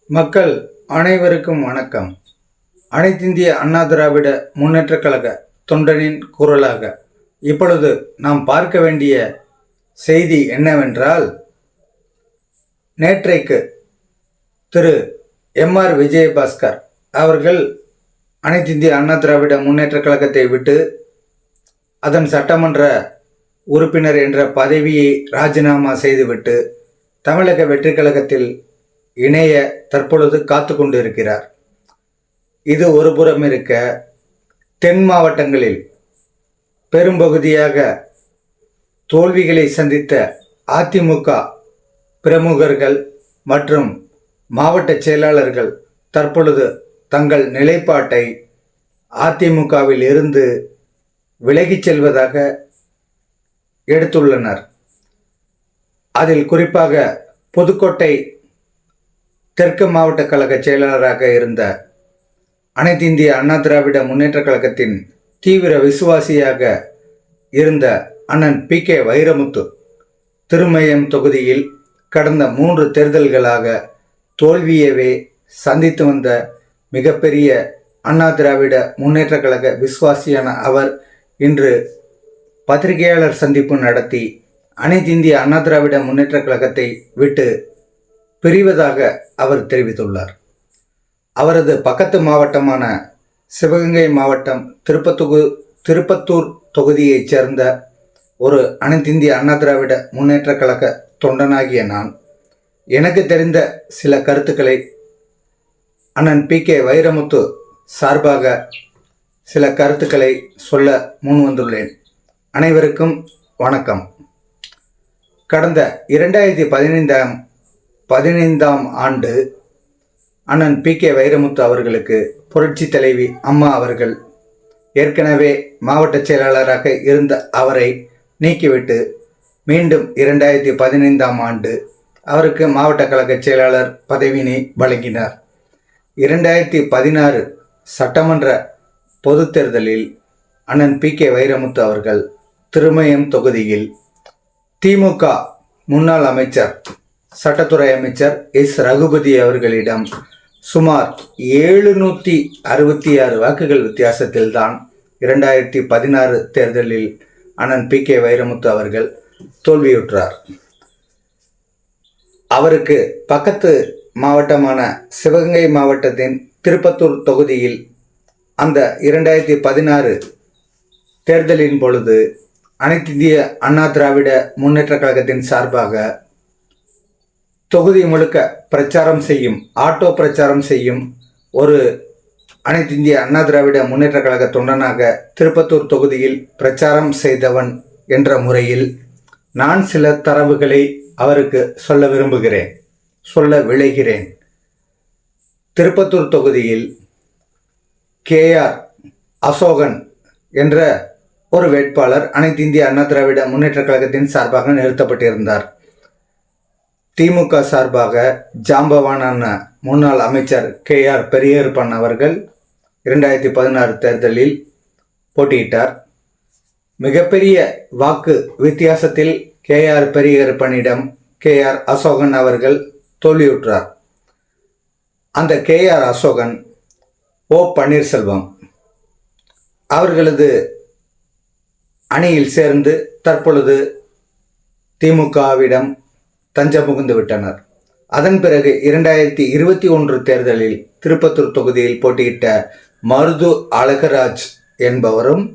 மக்கள் அனைவருக்கும் வணக்கம். அனைத்திந்திய அண்ணா திராவிட முன்னேற்றக் கழக தொண்டனின் குரலாக இப்பொழுது நாம் பார்க்க வேண்டிய செய்தி என்னவென்றால், நேற்றைக்கு திரு எம்.ஆர். விஜயபாஸ்கர் அவர்கள் அனைத்திந்திய அண்ணா திராவிட முன்னேற்றக் கழகத்தை விட்டு அதன் சட்டமன்ற உறுப்பினர் என்ற பதவியை ராஜினாமா செய்துவிட்டு தமிழக வெற்றிக் கழகத்தில் இணைய தற்பொழுது காத்து கொண்டு இருக்கிறார். இது ஒரு புறம் இருக்க, தென் மாவட்டங்களில் பெரும்பகுதியாக தோல்விகளை சந்தித்த அதிமுக பிரமுகர்கள் மற்றும் மாவட்ட செயலாளர்கள் தற்பொழுது தங்கள் நிலைப்பாட்டை அதிமுகவில் இருந்து விலகிச் செல்வதாக எடுத்துள்ளனர். அதில் குறிப்பாக புதுக்கோட்டை தெற்கு மாவட்ட கழக செயலாளராக இருந்த அனைத்து இந்திய அண்ணா திராவிட முன்னேற்றக் கழகத்தின் தீவிர விசுவாசியாக இருந்த அண்ணன் பி.கே. வைரமுத்து திருமயம் தொகுதியில் கடந்த 3 தேர்தல்களாக தோல்வியவே சந்தித்து வந்த மிகப்பெரிய அண்ணா திராவிட முன்னேற்றக் கழக விசுவாசியான அவர் இன்று பத்திரிகையாளர் சந்திப்பு நடத்தி அனைத்து இந்திய அண்ணா திராவிட முன்னேற்றக் கழகத்தை விட்டு பிரிவதாக அவர் தெரிவித்துள்ளார். அவரது பக்கத்து மாவட்டமான சிவகங்கை மாவட்டம் திருப்பத்தூர் தொகுதியைச் சேர்ந்த ஒரு அனைத்திந்திய அண்ணா திராவிட முன்னேற்றக் கழக தொண்டனாகிய நான் எனக்கு தெரிந்த சில கருத்துக்களை அண்ணன் பி.கே. வைரமுத்து சார்பாக சில கருத்துக்களை சொல்ல முன் வந்துள்ளேன். அனைவருக்கும் வணக்கம். கடந்த 2015ஆம் ஆண்டு அண்ணன் பி.கே. வைரமுத்து அவர்களுக்கு புரட்சி தலைவி அம்மா அவர்கள் ஏற்கனவே மாவட்ட செயலாளராக இருந்த அவரை நீக்கிவிட்டு மீண்டும் 2015ஆம் ஆண்டு அவருக்கு மாவட்ட கழக செயலாளர் பதவியினை வழங்கினார். 2016 சட்டமன்ற பொது தேர்தலில் அண்ணன் பி.கே. வைரமுத்து அவர்கள் திருமயம் தொகுதியில் திமுக முன்னாள் அமைச்சர் சட்டத்துறை அமைச்சர் எஸ். ரகுபதி அவர்களிடம் சுமார் 766 வாக்குகள் வித்தியாசத்தில்தான் 2016 தேர்தலில் அண்ணன் பி.கே. வைரமுத்து அவர்கள் தோல்வியுற்றார். அவருக்கு பக்கத்து மாவட்டமான சிவகங்கை மாவட்டத்தின் திருப்பத்தூர் தொகுதியில் அந்த 2016 தேர்தலின் பொழுது அனைத்து இந்திய அண்ணா திராவிட முன்னேற்றக் கழகத்தின் சார்பாக தொகுதி முழுக்க பிரச்சாரம் செய்யும், ஆட்டோ பிரச்சாரம் செய்யும் ஒரு அனைத்து இந்திய அண்ணா திராவிட முன்னேற்றக் கழக தொண்டனாக திருப்பத்தூர் தொகுதியில் பிரச்சாரம் செய்தவன் என்ற முறையில் நான் சில தரவுகளை அவருக்கு சொல்ல விளைகிறேன். திருப்பத்தூர் தொகுதியில் கே.ஆர். அசோகன் என்ற ஒரு வேட்பாளர் அனைத்து இந்திய அண்ணா திராவிட முன்னேற்றக் கழகத்தின் சார்பாக நிறுத்தப்பட்டிருந்தார். திமுக சார்பாக ஜாம்பவானான முன்னாள் அமைச்சர் கே.ஆர். பெரியகருப்பன் அவர்கள் 2016 தேர்தலில் போட்டியிட்டார். மிகப்பெரிய வாக்கு வித்தியாசத்தில் கே.ஆர். பெரியகருப்பனிடம் கே.ஆர். அசோகன் அவர்கள் தோல்வியுற்றார். அந்த கே.ஆர். அசோகன் ஓ. பன்னீர்செல்வம் அவர்களது அணியில் சேர்ந்து தற்பொழுது திமுகவிடம் தஞ்சம் புகுந்து விட்டனர். அதன் பிறகு 2021 தேர்தலில் திருப்பத்தூர் தொகுதியில் போட்டியிட்ட மருது அழகராஜ் என்பவரும்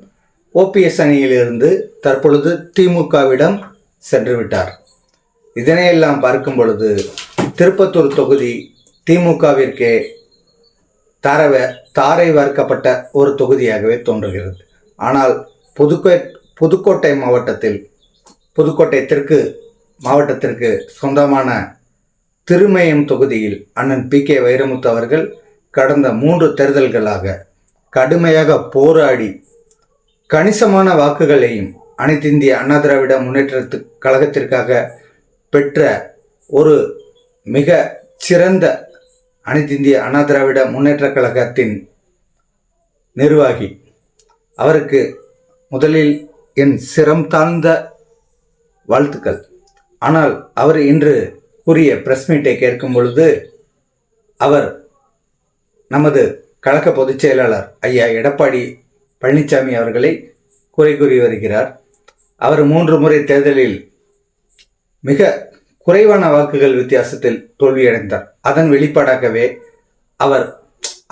ஓபிஎஸ் அணியிலிருந்து தற்பொழுது திமுகவிடம் சென்று விட்டார். இதனையெல்லாம் பார்க்கும் பொழுது திருப்பத்தூர் தொகுதி திமுகவிற்கே தாரை வார்க்கப்பட்ட ஒரு தொகுதியாகவே தோன்றுகிறது. ஆனால் புதுக்கோட்டை மாவட்டத்தில் புதுக்கோட்டை தெற்கு மாவட்டத்திற்கு சொந்தமான திருமயம் தொகுதியில் அண்ணன் பி.கே. வைரமுத்து அவர்கள் கடந்த 3 தேர்தல்களாக கடுமையாக போராடி கணிசமான வாக்குகளையும் அனைத்து இந்திய அண்ணா திராவிட முன்னேற்ற கழகத்திற்காக பெற்ற ஒரு மிக சிறந்த அனைத்து இந்திய அண்ணா திராவிட முன்னேற்ற கழகத்தின் நிர்வாகி. அவருக்கு முதலில் என் சிரம் தாழ்ந்த வாழ்த்துக்கள். ஆனால் அவர் இன்று கூறிய பிரஸ் மீட்டை கேட்கும் பொழுது அவர் நமது கழக பொதுச் செயலாளர் ஐயா எடப்பாடி பழனிசாமி அவர்களை குறை கூறி வருகிறார். அவர் 3 முறை தேர்தலில் மிக குறைவான வாக்குகள் வித்தியாசத்தில் தோல்வியடைந்தார். அதன் வெளிப்பாடாகவே அவர்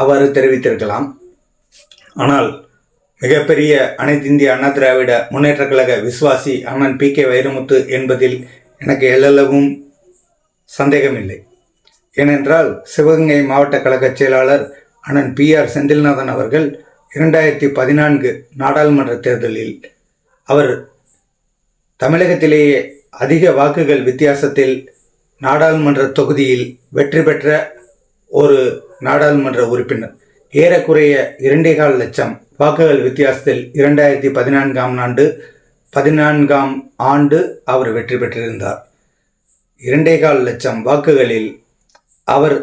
அவ்வாறு தெரிவித்திருக்கலாம். ஆனால் மிகப்பெரிய அனைத்து இந்திய அண்ணா திராவிட முன்னேற்ற கழக விசுவாசி அண்ணன் PK வைரமுத்து என்பதில் எனக்கு எல்லளவும் சந்தேகமில்லை. ஏனென்றால் சிவகங்கை மாவட்ட கழக செயலாளர் அண்ணன் PR செந்தில்நாதன் அவர்கள் 2014 நாடாளுமன்ற தேர்தலில் அவர் தமிழகத்திலேயே அதிக வாக்குகள் வித்தியாசத்தில் நாடாளுமன்ற தொகுதியில் வெற்றி பெற்ற ஒரு நாடாளுமன்ற உறுப்பினர். ஏறக்குறைய 2.25 லட்சம் வாக்குகள் வித்தியாசத்தில் 2014ஆம் ஆண்டு அவர் வெற்றி பெற்றிருந்தார். 2.25 லட்சம் வாக்குகளில் அவர்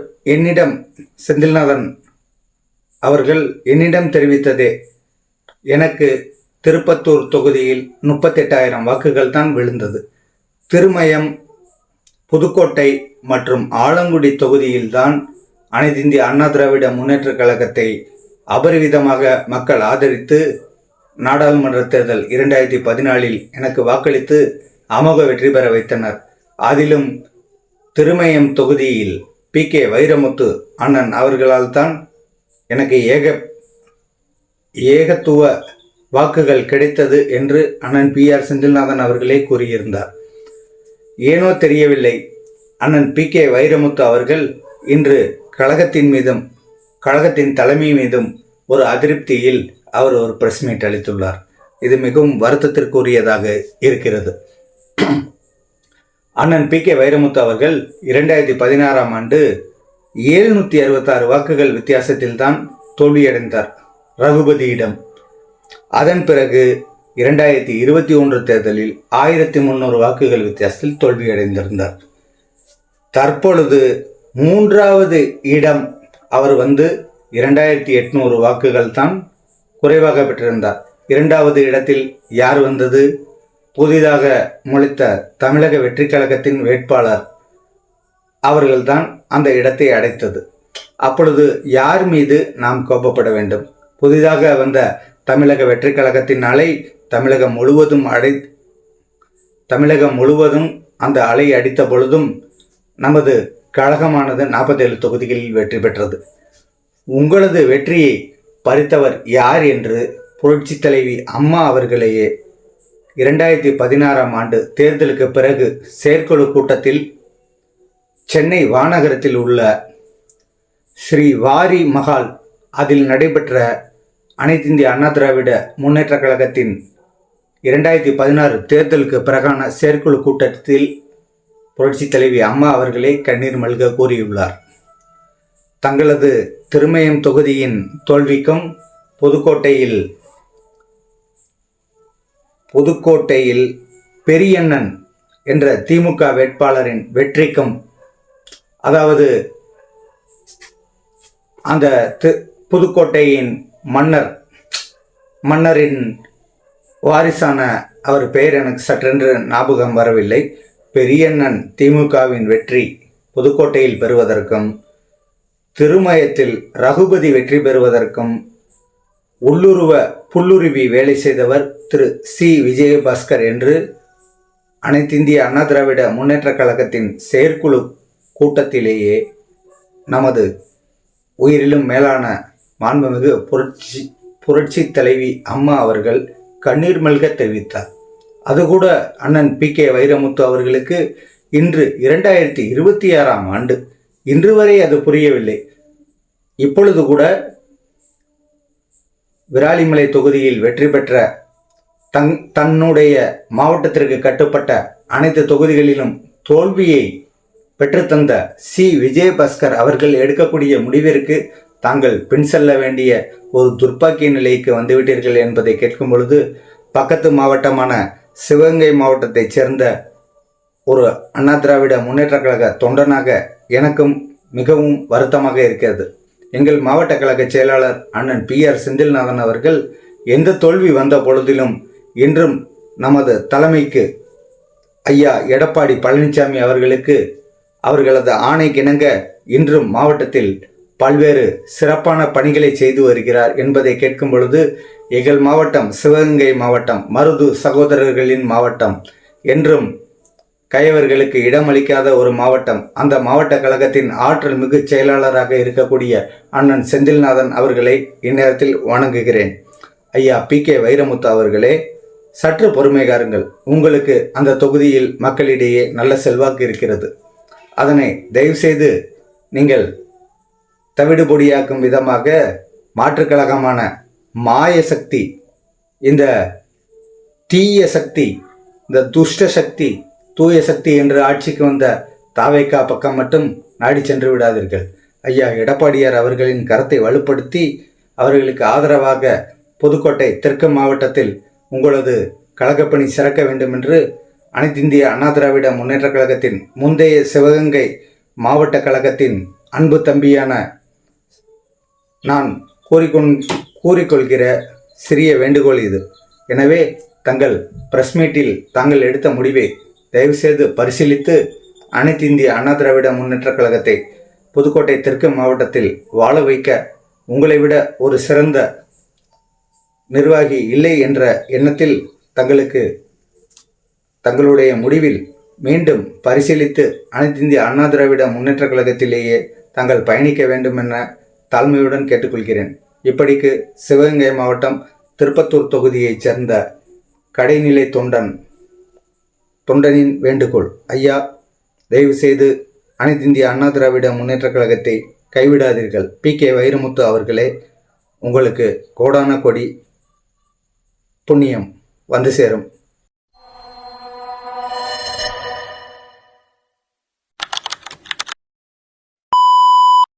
செந்தில்நாதன் அவர்கள் என்னிடம் தெரிவித்ததே, எனக்கு திருப்பத்தூர் தொகுதியில் 38,000 வாக்குகள் தான் விழுந்தது. திருமயம், புதுக்கோட்டை மற்றும் ஆலங்குடி தொகுதியில்தான் அனைத்து இந்திய அண்ணா திராவிட முன்னேற்ற கழகத்தை அபரிவிதமாக மக்கள் ஆதரித்து நாடாளுமன்ற தேர்தல் 2014 எனக்கு வாக்களித்து அமோக வெற்றி பெற வைத்தனர். அதிலும் திருமயம் தொகுதியில் PK வைரமுத்து அண்ணன் அவர்களால் தான் எனக்கு ஏகத்துவ வாக்குகள் கிடைத்தது என்று அண்ணன் PR செந்தில்நாதன் அவர்களே கூறியிருந்தார். ஏனோ தெரியவில்லை, அண்ணன் PK வைரமுத்து அவர்கள் இன்று கழகத்தின் மீதும் கழகத்தின் தலைமை மீதும் ஒரு அதிருப்தியில் அவர் ஒரு பிரஸ் மீட் அளித்துள்ளார். இது மிகவும் வருத்தத்திற்குரியதாக இருக்கிறது. அண்ணன் PK வைரமுத்து அவர்கள் 2016ஆம் ஆண்டு 766 வாக்குகள் வித்தியாசத்தில் தான் தோல்வியடைந்தார் ரகுபதியிடம். அதன் பிறகு 2021 தேர்தலில் 1300 வாக்குகள் வித்தியாசத்தில் தோல்வியடைந்திருந்தார். தற்பொழுது 3வது இடம் அவர் 2800 வாக்குகள் தான் குறைவாக பெற்றிருந்தார். 2வது இடத்தில் யார் வந்தது? புதிதாக முளைத்த தமிழக வெற்றி கழகத்தின் வேட்பாளர் அவர்கள்தான் அந்த இடத்தை அடைத்தது. அப்பொழுது யார் மீது நாம் கோபப்பட வேண்டும்? புதிதாக வந்த தமிழக வெற்றி கழகத்தின் அலை தமிழகம் முழுவதும் அந்த அலை அடித்த பொழுதும் நமது கழகமானது 47 தொகுதிகளில் வெற்றி பெற்றது. உங்களது வெற்றியை பறித்தவர் யார் என்று புரட்சி தலைவி அம்மா அவர்களையே 2016ஆம் ஆண்டு தேர்தலுக்கு பிறகு செயற்குழு கூட்டத்தில் சென்னை வானகரத்தில் உள்ள ஸ்ரீ வாரி மஹால் அதில் நடைபெற்ற அனைத்து இந்திய அண்ணா திராவிட முன்னேற்ற கழகத்தின் 2016 தேர்தலுக்கு பிறகான செயற்குழு கூட்டத்தில் புரட்சி தலைவி அம்மா அவர்களே கண்ணீர் மல்க கூறியுள்ளார். தங்களது திருமயம் தொகுதியின் தோல்விக்கும் புதுக்கோட்டையில் பெரியண்ணன் என்ற திமுக வேட்பாளரின் வெற்றிக்கும், அதாவது அந்த புதுக்கோட்டையின் மன்னரின் வாரிசான அவர் பெயர் எனக்கு சற்றென்று ஞாபகம் வரவில்லை, பெரியண்ணன் திமுகவின் வெற்றி புதுக்கோட்டையில் பெறுவதற்கும், திருமயத்தில் ரகுபதி வெற்றி பெறுவதற்கும் புல்லுருவி வேலை செய்தவர் திரு சி விஜயபாஸ்கர் என்று அனைத்திந்திய அண்ணா திராவிட முன்னேற்ற கழகத்தின் செயற்குழு கூட்டத்திலேயே நமது உயிரிலும் மேலான மாண்புமிகு புரட்சி தலைவி அம்மா அவர்கள் கண்ணீர் மல்க தெரிவித்தார். அதுகூட அண்ணன் PK வைரமுத்து அவர்களுக்கு இன்று 2026ஆம் ஆண்டு இன்று வரை அது புரியவில்லை. இப்பொழுது கூட விராலிமலை தொகுதியில் வெற்றி பெற்ற தன்னுடைய மாவட்டத்திற்கு கட்டுப்பட்ட அனைத்து தொகுதிகளிலும் தோல்வியை பெற்றுத்தந்த சி விஜயபாஸ்கர் அவர்கள் எடுக்கக்கூடிய முடிவிற்கு தாங்கள் பின் செல்ல வேண்டிய ஒரு துர்ப்பாக்கிய நிலைக்கு வந்துவிட்டீர்கள் என்பதை கேட்கும் பொழுது பக்கத்து மாவட்டமான சிவகங்கை மாவட்டத்தைச் சேர்ந்த ஒரு அண்ணா திராவிட முன்னேற்ற கழக தொண்டனாக எனக்கும் மிகவும் வருத்தமாக இருக்கிறது. எங்கள் மாவட்ட கழக செயலாளர் அண்ணன் PR செந்தில்நாதன் அவர்கள் எந்த தோல்வி வந்த பொழுதிலும் இன்றும் நமது தலைமைக்கு ஐயா எடப்பாடி பழனிசாமி அவர்களுக்கு அவர்களது ஆணைக்கிணங்க இன்றும் மாவட்டத்தில் பல்வேறு சிறப்பான பணிகளை செய்து வருகிறார் என்பதை கேட்கும் பொழுது எங்கள் மாவட்டம் சிவகங்கை மாவட்டம் மருது சகோதரர்களின் மாவட்டம், என்றும் கயவர்களுக்கு இடமளிக்காத ஒரு மாவட்டம். அந்த மாவட்ட கழகத்தின் ஆற்றல் மிகு செயலாளராக இருக்கக்கூடிய அண்ணன் செந்தில்நாதன் அவர்களை இந்நேரத்தில் வணங்குகிறேன். ஐயா PK வைரமுத்து அவர்களே, சற்று பொறுமை காருங்கள். உங்களுக்கு அந்த தொகுதியில் மக்களிடையே நல்ல செல்வாக்கு இருக்கிறது. அதனை தயவுசெய்து நீங்கள் தவிடுபொடியாக்கும் விதமாக மாற்றுக் கழகமான மாய சக்தி, இந்த தீய சக்தி, இந்த துஷ்ட சக்தி, தூய சக்தி என்று ஆட்சிக்கு வந்த தாவேக்கா பக்கம் மட்டும் நாடி சென்று விடாதீர்கள். ஐயா எடப்பாடியார் அவர்களின் கரத்தை வலுப்படுத்தி அவர்களுக்கு ஆதரவாக புதுக்கோட்டை தெற்கு மாவட்டத்தில் உங்களது கழகப்பணி சிறக்க வேண்டும் என்று அனைத்திந்திய அண்ணா திராவிட முன்னேற்ற கழகத்தின் முந்தைய சிவகங்கை மாவட்ட கழகத்தின் அன்பு தம்பியான நான் கூறிக்கொள்கிற சிறிய வேண்டுகோள் இது. எனவே தங்கள் பிரஸ் மீட்டில் தாங்கள் எடுத்த முடிவை தயவுசெய்து பரிசீலித்து அனைத்து இந்திய அண்ணா திராவிட முன்னேற்ற கழகத்தை புதுக்கோட்டை தெற்கு மாவட்டத்தில் வாழ வைக்க உங்களை விட ஒரு சிறந்த நிர்வாகி இல்லை என்ற எண்ணத்தில் தங்களுடைய முடிவில் மீண்டும் பரிசீலித்து அனைத்து இந்திய அண்ணா திராவிட முன்னேற்ற கழகத்திலேயே தாங்கள் பயணிக்க வேண்டும் என தாழ்மையுடன் கேட்டுக்கொள்கிறேன். இப்படிக்கு சிவகங்கை மாவட்டம் திருப்பத்தூர் தொகுதியைச் சேர்ந்த கடைநிலை தொண்டனின் வேண்டுகோள். ஐயா, தயவு செய்து அனைத்து இந்திய அண்ணா திராவிட முன்னேற்ற கழகத்தை கைவிடாதீர்கள். PK வைரமுத்து அவர்களே, உங்களுக்கு கோடான கொடி புண்ணியம் வந்து சேரும்.